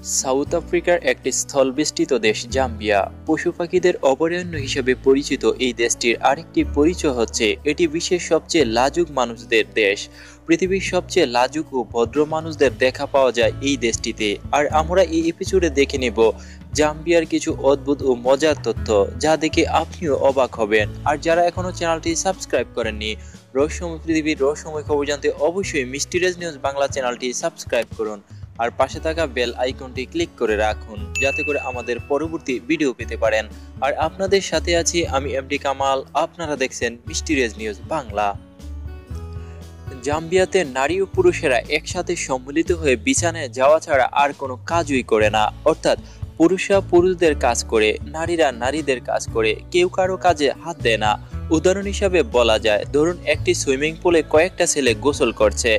South আফ্রিকার একটি স্থলবেষ্টিত দেশ জাম্বিয়া পশু পাখিদের অভয়ারণ্য হিসেবে পরিচিত। এই দেশটির আরেকটি পরিচয় হচ্ছে এটি বিশ্বের সবচেয়ে লাজুক মানুষদের দেশ। পৃথিবীর সবচেয়ে লাজুক ও ভদ্র মানুষদের দেখা পাওয়া যায় এই দেশটিতে। আর আমরা এই এপিসোডে দেখে নেব জাম্বিয়ার কিছু অদ্ভুত ও মজার তথ্য, যা দেখে আপনিও অবাক হবেন। আর যারা এখনো চ্যানেলটি সাবস্ক্রাইব করেননি, রহস্যময় পৃথিবীর রহস্যময় খবর জানতে অবশ্যই মিস্টিরিয়াস নিউজ বাংলা চ্যানেলটি সাবস্ক্রাইব করুন আর পাশে থাকা বেল আইকনটি ক্লিক করে রাখুন, যাতে করে আমাদের পরবর্তী ভিডিও পেতে পারেন। আর আপনাদের সাথে আছি আমি এমডি কামাল, আপনারা দেখছেন মিস্টিরিয়াস নিউজ বাংলা। জাম্বিয়াতে নারী ও পুরুষেরা একসাথে সম্মিলিত হয়ে বিছানায় যাওয়া ছাড়া আর কোনো কাজই করে না। অর্থাৎ পুরুষরা পুরুষদের কাজ করে, নারীরা নারীদের কাজ করে, কেউ কারো কাজে হাত দেয় না। উদাহরণ হিসাবে বলা যায়, ধরুন একটি সুইমিং পুলে কয়েকটা ছেলে গোসল করছে,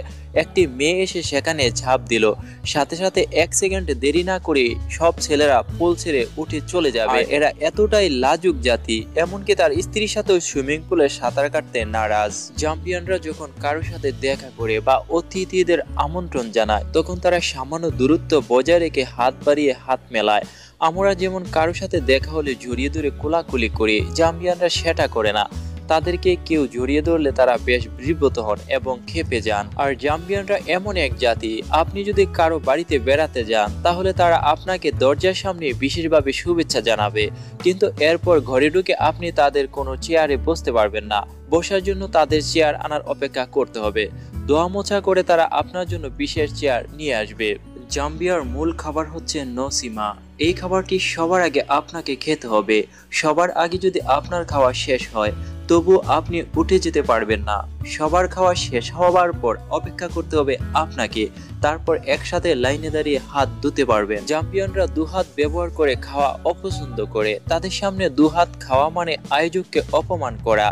একটি মেয়ে এসে সেখানে ঝাঁপ দিল, সাথে সাথে 1 সেকেন্ড দেরি না করে সব ছেলেরা পুল ছেড়ে উঠে চলে যাবে। এরা এতটাই লাজুক জাতি, এমনকি তার স্ত্রীর সাথেও সুইমিং পুলে সাঁতার কাটতে নারাজ। জাম্বিয়ানরা যখন কারোর সাথে দেখা করে বা অতিথিদের আমন্ত্রণ জানায়, তখন তারা সামান্য দূরত্ব বজায় রেখে হাত বাড়িয়ে হাত মেলায়। আমরা যেমন কারোর সাথে দেখা হলে জড়িয়ে ধরে কোলাকুলি করি, জাম্বিয়ানরা সেটা করে না। তাদেরকে কেউ জড়িয়ে ধরলে তারা বেশ বিব্রত হন এবং ক্ষেপে যান। আর জাম্বিয়ানরা এমন এক জাতি, আপনি যদি কারো বাড়িতে বেড়াতে যান, তাহলে তারা আপনাকে দরজার সামনে বিশেষভাবে শুভেচ্ছা জানাবে, কিন্তু এরপর ঘরে ঢুকে আপনি তাদের কোনো চেয়ারে বসতে পারবেন না। বসার জন্য তাদের চেয়ার আনার অপেক্ষা করতে হবে। দোয়া মোছা করে তারা আপনার জন্য বিশেষ চেয়ার নিয়ে আসবে। জাম্বিয়ার মূল খাবার হচ্ছে নসিমা। এই খাবারটি সবার আগে আপনাকে খেতে হবে। সবার আগে যদি আপনার খাওয়া শেষ হয়, তবু আপনি উঠে যেতে পারবেন না। সবার খাওয়া শেষ হওয়ার পর অপেক্ষা করতে হবে আপনাকে, তারপর একসাথে লাইনে দাঁড়িয়ে হাত ধুতে পারবেন। জাম্বিয়ানরা দুহাত ব্যবহার করে খাওয়া অপছন্দ করে। তাদের সামনে দুহাত খাওয়া মানে আয়োজককে অপমান করা।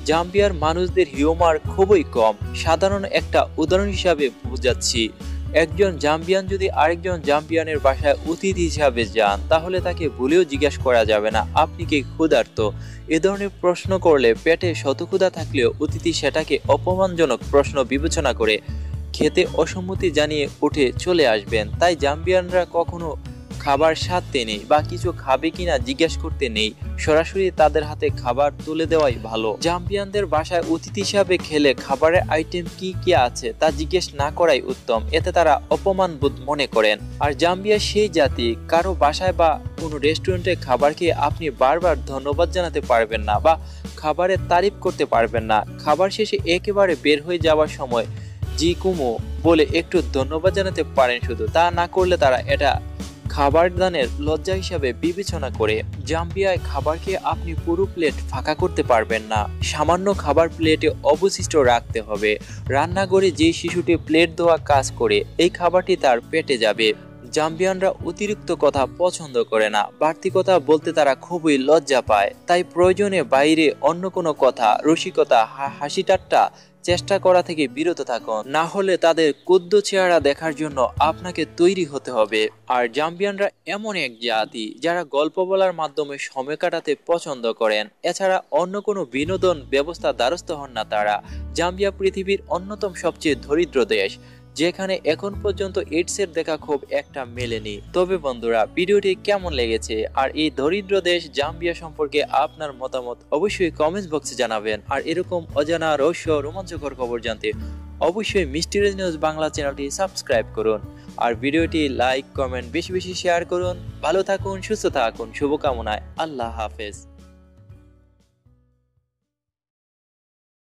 জাম্বিয়ার মানুষদের হিউমার খুবই কম। সাধারণ একটা উদাহরণ হিসাবে বোঝাচ্ছি, একজন জাম্বিয়ান যদি আরেকজন জাম্বিয়ানের বাসায় অতিথি হিসাবে যান, তাহলে তাকে ভুলেও জিজ্ঞাসা করা যাবে না আপনি কি ক্ষুধার্ত। এ ধরনের প্রশ্ন করলে পেটে শতক্ষুধা থাকলেও অতিথি সেটাকে অপমানজনক প্রশ্ন বিবেচনা করে খেতে অসম্মতি জানিয়ে উঠে চলে আসবেন। তাই জাম্বিয়ানরা কখনো খাবার সাথে নেই বা কিছু খাবে কিনা জিজ্ঞেস করতে নেই, সরাসরি তাদের হাতে খাবার তুলে দেওয়াই ভালো। জাম্বিয়ানদের বাসায় অতিথি হিসাবে খেলে খাবারের আইটেম কি কি আছে তা জিজ্ঞেস না করাই উত্তম, এতে তারা অপমান বোধ মনে করেন। আর জাম্বিয়া সেই জাতি, কারো বাসায় বা কোনো রেস্টুরেন্টে খাবার খেয়ে আপনি বারবার ধন্যবাদ জানাতে পারবেন না বা খাবারের তারিফ করতে পারবেন না। খাবার শেষে একেবারে বের হয়ে যাওয়ার সময় জি কুমো বলে একটু ধন্যবাদ জানাতে পারেন শুধু, তা না করলে তারা এটা খাবার দানের লজ্জা হিসাবে বিবেচনা করে। জাম্বিয়ায় খাবার খেয়ে আপনি পুরো প্লেট ফাঁকা করতে পারবেন না। সামান্য খাবার প্লেটে অবশিষ্ট রাখতে হবে। রান্নাঘরে যে শিশুটি প্লেট ধোয়া কাজ করে, এই খাবারটি তার পেটে যাবে। জাম্বিয়ানরা অতিরিক্ত কথা পছন্দ করে না। বাড়তি কথা বলতে তারা খুবই লজ্জা পায়। তাই প্রয়োজনে বাইরে অন্য কোনো কথা, রসিকতা, হাসি ঠাট্টা চেষ্টা করা থেকে বিরত থাকুন, না হলে তাদের কুদ্দ চেহারা দেখার জন্য আপনাকে তৈরি হতে হবে। আর জাম্বিয়ানরা এমন এক জাতি যারা গল্প বলার মাধ্যমে সময় কাটাতে পছন্দ করেন। এছাড়া অন্য কোনো বিনোদন ব্যবস্থা দ্বারস্থ হন না তারা। জাম্বিয়া পৃথিবীর অন্যতম সবচেয়ে দরিদ্র দেশ, যেখানে এখন পর্যন্ত এইডসের দেখা খুব একটা মেলেনি। তবে বন্ধুরা, ভিডিওটি কেমন লেগেছে আর এই দরিদ্র দেশ জাম্বিয়া সম্পর্কে আপনার মতামত অবশ্যই কমেন্ট বক্সে জানাবেন। আর এরকম অজানা রহস্য রোমাঞ্চকর খবর জানতে অবশ্যই মিস্টিরিয়াস নিউজ বাংলা চ্যানেলটি সাবস্ক্রাইব করুন। আর ভিডিওটি লাইক, কমেন্ট বেশি বেশি শেয়ার করুন। ভালো থাকুন, সুস্থ থাকুন, শুভকামনায়। আল্লাহ হাফেজ।